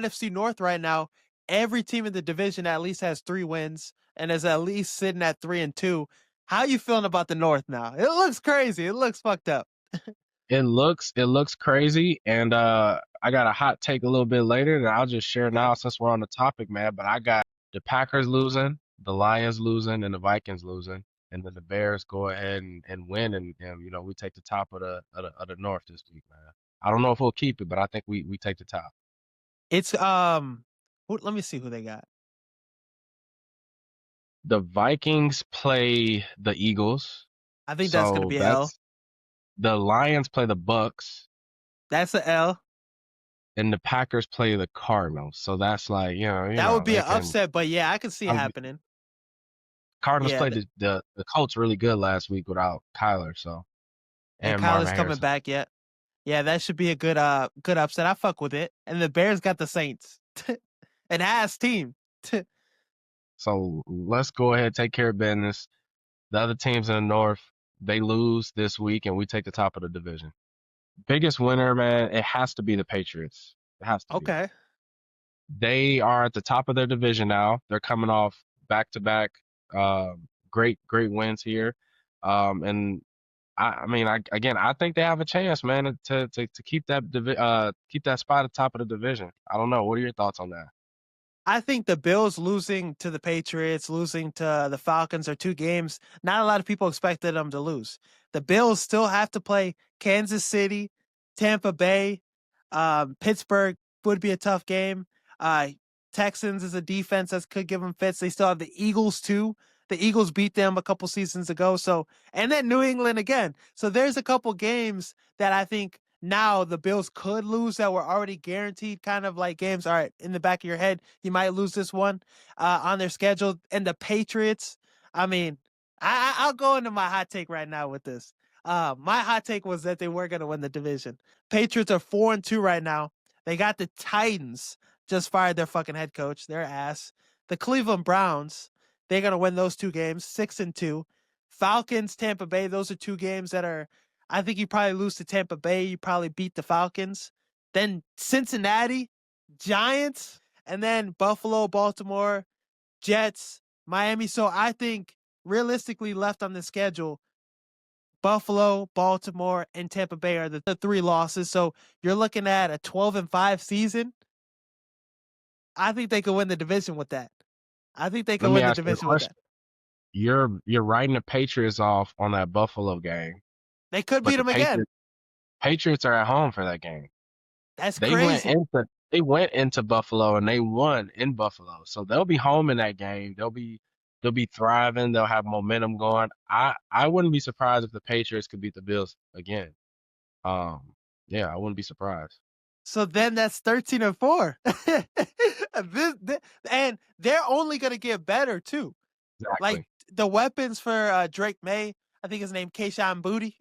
NFC North right now, every team in the division at least has 3 wins and is at least sitting at 3-2. How you feeling about the North now? It looks crazy. It looks fucked up. It looks crazy, and I got a hot take a little bit later that I'll just share Okay. now since we're on the topic, man. But I got the Packers losing, the Lions losing, and the Vikings losing, and then the Bears go ahead and win, and we take the top of the North this week, man. I don't know if we'll keep it, but I think we take the top. It's let me see who they got. The Vikings play the Eagles, I think that's going to so be a L. that's the Lions play the Bucks, That's a L. and the Packers play the Cardinals. So that's like, That would be they an can. upset, but yeah, I can see it happening. Cardinals Yeah, played the Colts really good last week without Kyler, so and and Kyler's Marvin coming Harrison. back yet. Yeah, that should be a good upset. I fuck with it. And the Bears got the Saints. An ass team. So let's go ahead take care of business. The other teams in the North, they lose this week, and we take the top of the division. Biggest winner, man, it has to be the Patriots. It has to be. Okay. They are at the top of their division now. They're coming off back-to-back great wins here. And I mean, I think they have a chance, man, to keep keep that spot at the top of the division. I don't know. What are your thoughts on that? I think the Bills losing to the Patriots, losing to the Falcons are 2 games. Not a lot of people expected them to lose. The Bills still have to play Kansas City, Tampa Bay, Pittsburgh would be a tough game. Uh, Texans is a defense that could give them fits. They still have the Eagles too. The Eagles beat them a couple seasons ago. So, and then New England again. So there's a couple games that I think now the Bills could lose that were already guaranteed, kind of like games. All right, in the back of your head, you might lose this one on their schedule. And the Patriots, I mean, I'll go into my hot take right now with this. My hot take was that they were going to win the division. Patriots are 4-2 right now. They got the Titans just fired their fucking head coach, their ass. The Cleveland Browns, they're going to win those 2 games, 6-2. Falcons, Tampa Bay, those are 2 games that are I think you probably lose to Tampa Bay. You probably beat the Falcons. Then Cincinnati, Giants, and then Buffalo, Baltimore, Jets, Miami. So I think realistically left on the schedule, Buffalo, Baltimore, and Tampa Bay are the 3 losses. So you're looking at a 12-5 season. I think they could win the division with that. I think they Let could me win the ask you a division with that. question. You're writing the Patriots off on that Buffalo game, They could but beat the them again. Patriots are at home for that game. That's They went crazy. into they went into Buffalo and they won in Buffalo. So they'll be home in that game. They'll be thriving. They'll have momentum going. I wouldn't be surprised if the Patriots could beat the Bills again. Um, yeah, I wouldn't be surprised. So then that's 13-4. And they're only going to get better too. Like Exactly. the weapons for Drake May, I think his name Kayshawn Booty.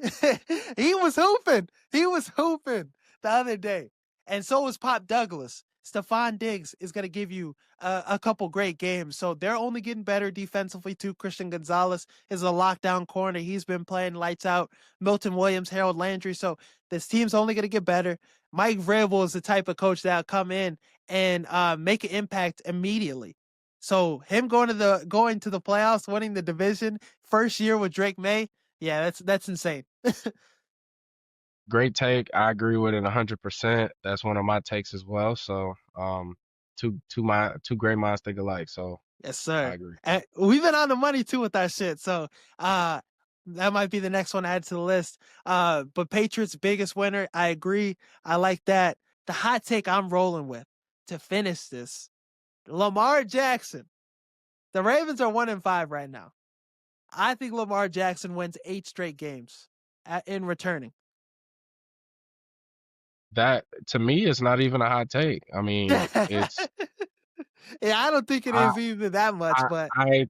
He was hooping. He was hooping the other day. And so was Pop Douglas. Stephon Diggs is going to give you a couple great games. So they're only getting better defensively too. Christian Gonzalez is a lockdown corner. He's been playing lights out. Milton Williams, Harold Landry. So this team's only going to get better. Mike Vrabel is the type of coach that'll come in and make an impact immediately. So him going to the playoffs, winning the division, first year with Drake May, yeah, that's insane. Great take. I agree with it 100%. That's one of my takes as well. So, two great minds think alike. So Yes, I sir. agree. And we've been on the money too with our shit. So that might be the next one to add to the list. But Patriots biggest winner. I agree. I like that. The hot take I'm rolling with to finish this. Lamar Jackson. The Ravens are 1-5 right now. I think Lamar Jackson wins 8 straight games in returning. That to me is not even a hot take. I mean, Yeah, it's I don't think it I is even that much, I but I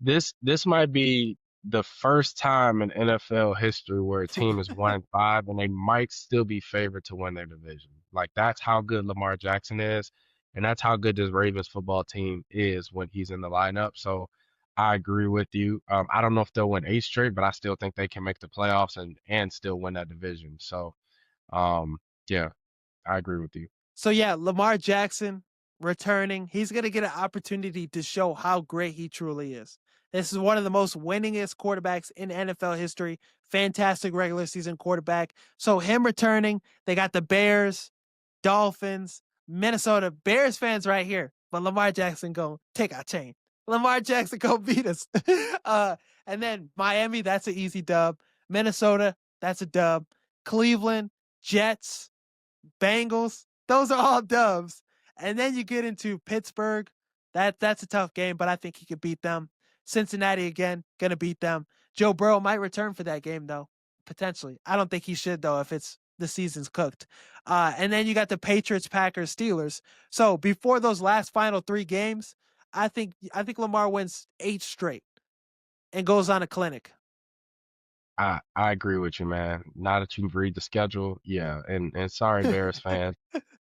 this might be the first time in NFL history where a team is 1-5 and they might still be favored to win their division. Like that's how good Lamar Jackson is, and that's how good this Ravens football team is when he's in the lineup. So I agree with you. I don't know if they'll win 8 straight, but I still think they can make the playoffs and still win that division. So yeah, I agree with you. So yeah, Lamar Jackson returning, he's going to get an opportunity to show how great he truly is. This is one of the most winningest quarterbacks in NFL history. Fantastic regular season quarterback. So him returning, they got the Bears, Dolphins, Minnesota. Bears fans right here, but Lamar Jackson go take our chain. Lamar Jackson go beat us. And then Miami, that's an easy dub. Minnesota, that's a dub. Cleveland, Jets, Bengals, those are all dubs. And then you get into Pittsburgh. That's a tough game, but I think he could beat them. Cincinnati again, gonna beat them. Joe Burrow might return for that game though, potentially. I don't think he should though if it's the season's cooked. And then you got the Patriots, Packers, Steelers. So before those last final 3 games, I think Lamar wins 8 straight and goes on a clinic. I agree with you, man. Now that you've read the schedule, yeah. And sorry, Bears fans.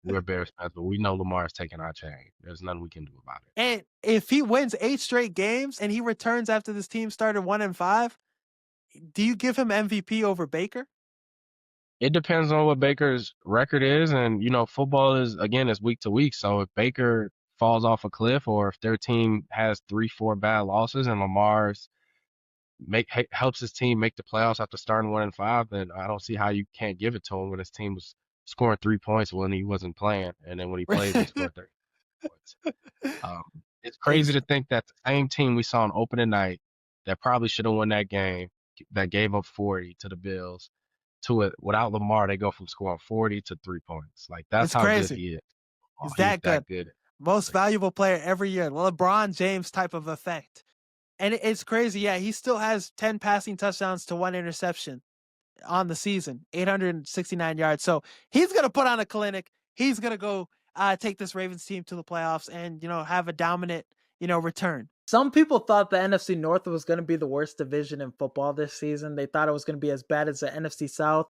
We're Bears fans, but we know Lamar's taking our chain. There's nothing we can do about it. And if he wins 8 straight games and he returns after this team started 1-5, do you give him MVP over Baker? It depends on what Baker's record is, and football is week to week. So if Baker falls off a cliff, or if their team has 3, 4 bad losses, and Lamar's helps his team make the playoffs after starting 1-5, then I don't see how you can't give it to him when his team was scoring 3 points when he wasn't playing, and then when he played, they scored 30 points. Um, it's crazy to Exactly. think that the same team we saw on opening night that probably should have won that game, that gave up 40 to the Bills, to it without Lamar, they go from scoring 40 to 3 points. Like that's It's how good crazy. he is. Oh, He's he's that that good. good. Most valuable player every year. LeBron James type of effect. And it's crazy. Yeah, he still has 10 passing touchdowns to 1 interception on the season, 869 yards. So he's going to put on a clinic. He's going to go take this Ravens team to the playoffs and, have a dominant, return. Some people thought the NFC North was going to be the worst division in football this season. They thought it was going to be as bad as the NFC South.